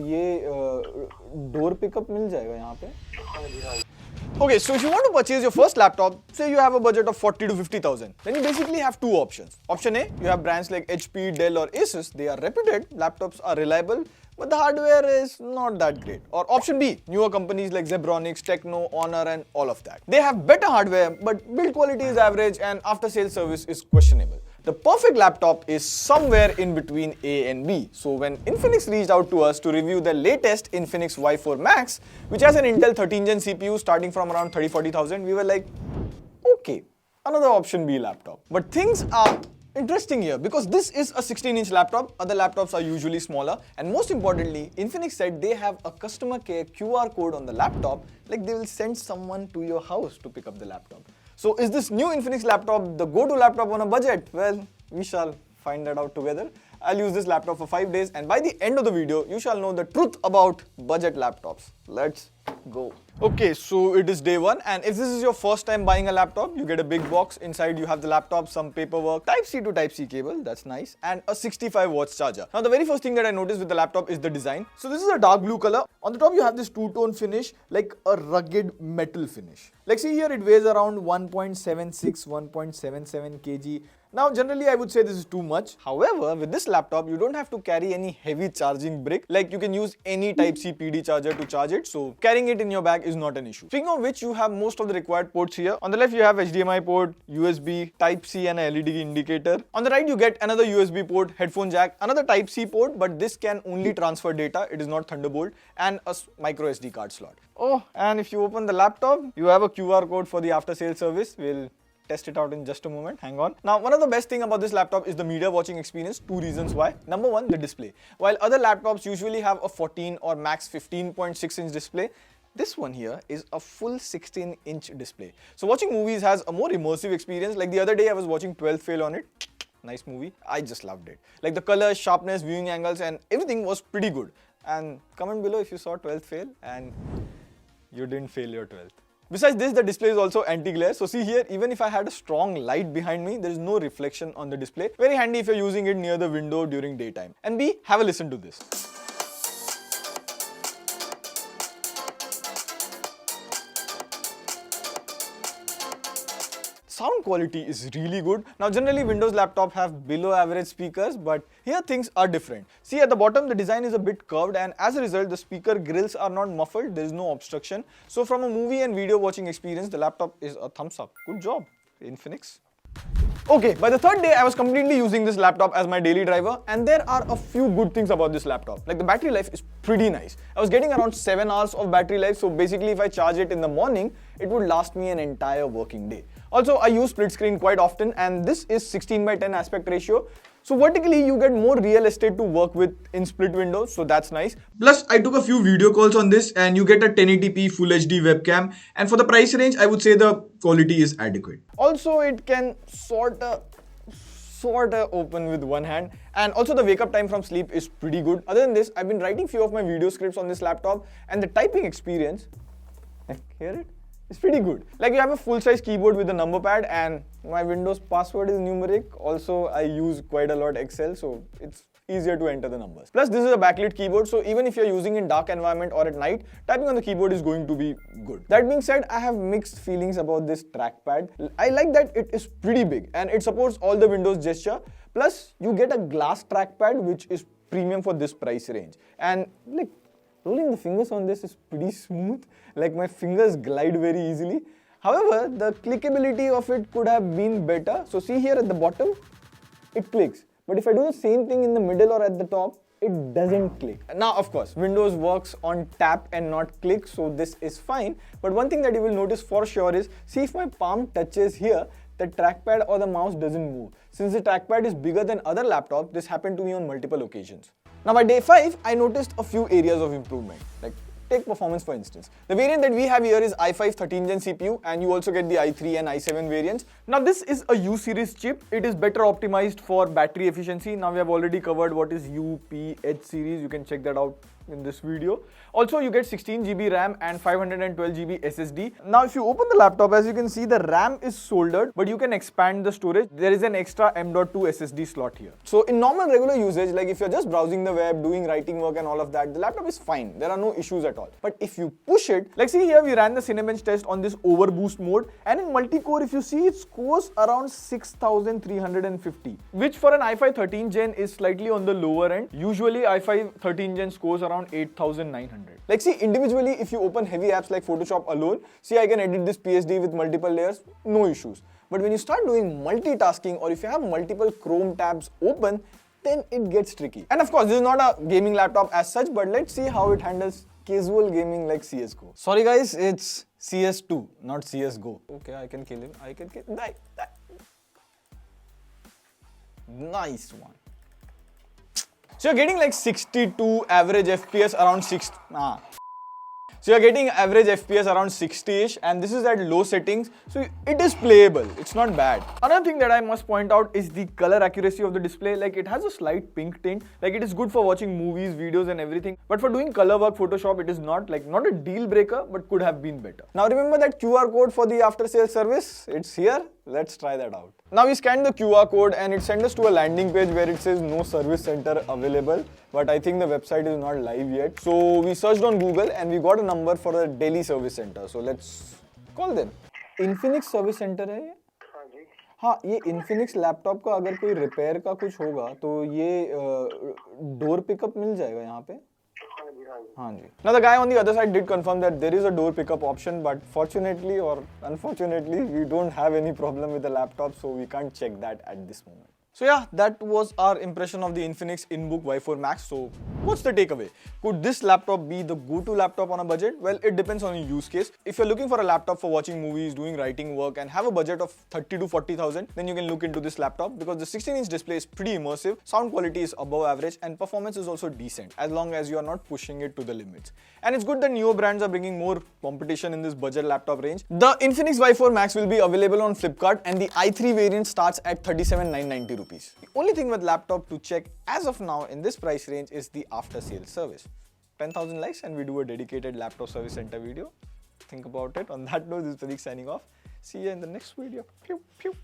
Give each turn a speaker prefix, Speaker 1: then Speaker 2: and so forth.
Speaker 1: ये door pickup मिल जाएगा यहाँ पे?
Speaker 2: Okay, so if you want to purchase your first laptop, say you have a budget of 40 to 50,000, then you basically have two options. Option A, you have brands like HP, Dell or Asus. They are reputed, laptops are reliable, but the hardware is not that great. Or option B, newer companies like Zebronics, Techno, Honor and all of that. They have better hardware, but build quality is average and after sales service is questionable. The perfect laptop is somewhere in between A and B. So when Infinix reached out to us to review the latest Infinix Y4 Max, which has an Intel 13th Gen CPU starting from around 30-40,000, we were like, okay, another option B laptop. But things are interesting here because this is a 16-inch laptop, other laptops are usually smaller, and most importantly, Infinix said they have a customer care QR code on the laptop, like they will send someone to your house to pick up the laptop. So is this new Infinix laptop the go-to laptop on a budget? Well, we shall find that out together. I'll use this laptop for 5 days and by the end of the video, you shall know the truth about budget laptops. Let's go. Okay, so it is day one and if this is your first time buying a laptop, you get a big box. Inside you have the laptop, some paperwork, Type-C to Type-C cable, that's nice, and a 65 watts charger. Now the very first thing that I noticed with the laptop is the design. So this is a dark blue color. On the top you have this two-tone finish, like a rugged metal finish. Like see here it weighs around 1.76, 1.77 kg. Now generally I would say this is too much. However, with this laptop you don't have to carry any heavy charging brick. Like you can use any Type-C PD charger to charge it, so carrying it in your bag is not an issue. Speaking of which, you have most of the required ports here. On the left you have HDMI port, USB, Type-C and a LED indicator. On the right you get another USB port, headphone jack, another Type-C port, but this can only transfer data, it is not Thunderbolt, and a micro SD card slot. Oh, and if you open the laptop, you have a QR code for the after sales service. We'll test it out in just a moment, hang on. Now, one of the best thing about this laptop is the media watching experience. Two reasons why. Number one, the display. While other laptops usually have a 14 or max 15.6 inch display, this one here is a full 16-inch display. So watching movies has a more immersive experience. Like the other day I was watching 12th Fail on it. Nice movie. I just loved it. Like the color, sharpness, viewing angles and everything was pretty good. And comment below if you saw 12th Fail and you didn't fail your 12th. Besides this, the display is also anti-glare. So see here, even if I had a strong light behind me, there is no reflection on the display. Very handy if you're using it near the window during daytime. And B, have a listen to this. Sound quality is really good. Now generally Windows laptops have below average speakers, but here things are different. See at the bottom the design is a bit curved and as a result the speaker grills are not muffled, there is no obstruction. So from a movie and video watching experience, the laptop is a thumbs up. Good job, Infinix. Okay, by the third day I was completely using this laptop as my daily driver and there are a few good things about this laptop. Like the battery life is pretty nice. I was getting around 7 hours of battery life, so basically if I charge it in the morning, it would last me an entire working day. Also, I use split screen quite often and this is 16:10 aspect ratio. So vertically you get more real estate to work with in split windows, so that's nice. Plus I took a few video calls on this and you get a 1080p Full HD webcam and for the price range I would say the quality is adequate. Also it can sorta open with one hand and also the wake up time from sleep is pretty good. Other than this, I've been writing few of my video scripts on this laptop and the typing experience, hear it? It's pretty good. Like you have a full-size keyboard with a number pad and my Windows password is numeric. Also, I use quite a lot Excel, so it's easier to enter the numbers. Plus, this is a backlit keyboard, so even if you're using in dark environment or at night, typing on the keyboard is going to be good. That being said, I have mixed feelings about this trackpad. I like that it is pretty big and it supports all the Windows gesture. Plus, you get a glass trackpad which is premium for this price range. And like, rolling the fingers on this is pretty smooth, like my fingers glide very easily. However, the clickability of it could have been better. So see here at the bottom, it clicks. But if I do the same thing in the middle or at the top, it doesn't click. Now, of course, Windows works on tap and not click, so this is fine. But one thing that you will notice for sure is, see if my palm touches here, the trackpad or the mouse doesn't move. Since the trackpad is bigger than other laptops, this happened to me on multiple occasions. Now by day 5, I noticed a few areas of improvement. Like take performance for instance. The variant that we have here is i5 13th Gen CPU and you also get the i3 and i7 variants. Now this is a U series chip. It is better optimized for battery efficiency. Now we have already covered what is U, P, H series. You can check that out in this video. Also, you get 16 GB RAM and 512 GB SSD. Now, if you open the laptop, as you can see, the RAM is soldered, but you can expand the storage. There is an extra M.2 SSD slot here. So, in normal regular usage, like if you're just browsing the web, doing writing work and all of that, the laptop is fine. There are no issues at all. But if you push it, like see here, we ran the Cinebench test on this overboost mode, and in multi-core, if you see, it scores around 6,350, which for an i5 13 Gen is slightly on the lower end. Usually i5 13 Gen scores around 8,900. Like see, individually, if you open heavy apps like Photoshop alone, see I can edit this PSD with multiple layers, no issues. But when you start doing multitasking, or if you have multiple Chrome tabs open, then it gets tricky. And of course, this is not a gaming laptop as such, but let's see how it handles casual gaming like CSGO. Sorry guys, it's CS2, not CSGO. Okay, I can kill him. I can kill him. Die. Nice one. So you're getting like 62 average FPS around 6. So you're getting average FPS around 60ish, and this is at low settings, so it is playable. It's not bad. Another thing that I must point out is the color accuracy of the display. Like it has a slight pink tint. Like it is good for watching movies, videos and everything. But for doing color work, Photoshop, it is not a deal breaker, but could have been better. Now remember that QR code for the after sales service? It's here. Let's try that out. Now we scanned the QR code and it sent us to a landing page where it says no service center available, but I think the website is not live yet. So we searched on Google and we got a number for the Delhi service center. So let's call them. Infinix service center है ये? हाँ, ये Infinix laptop का अगर कोई repair का कुछ होगा तो ये डोर पिकअप मिल जाएगा यहाँ पे? हाँ जी. Now the guy on the other side did confirm that there is a door pickup option, but fortunately or unfortunately we don't have any problem with the laptop, so we can't check that at this moment. So yeah, that was our impression of the Infinix InBook Y4 Max. So what's the takeaway? Could this laptop be the go-to laptop on a budget? Well, it depends on your use case. If you're looking for a laptop for watching movies, doing writing work and have a budget of 30 to 40,000, then you can look into this laptop because the 16-inch display is pretty immersive, sound quality is above average and performance is also decent as long as you are not pushing it to the limits. And it's good that newer brands are bringing more competition in this budget laptop range. The Infinix Y4 Max will be available on Flipkart and the i3 variant starts at 37,990 rupees. The only thing with laptop to check as of now in this price range is the after sales service. 10,000 likes and we do a dedicated laptop service center video. Think about it. On that note, this is Pradeep signing off. See you in the next video. Pew, pew.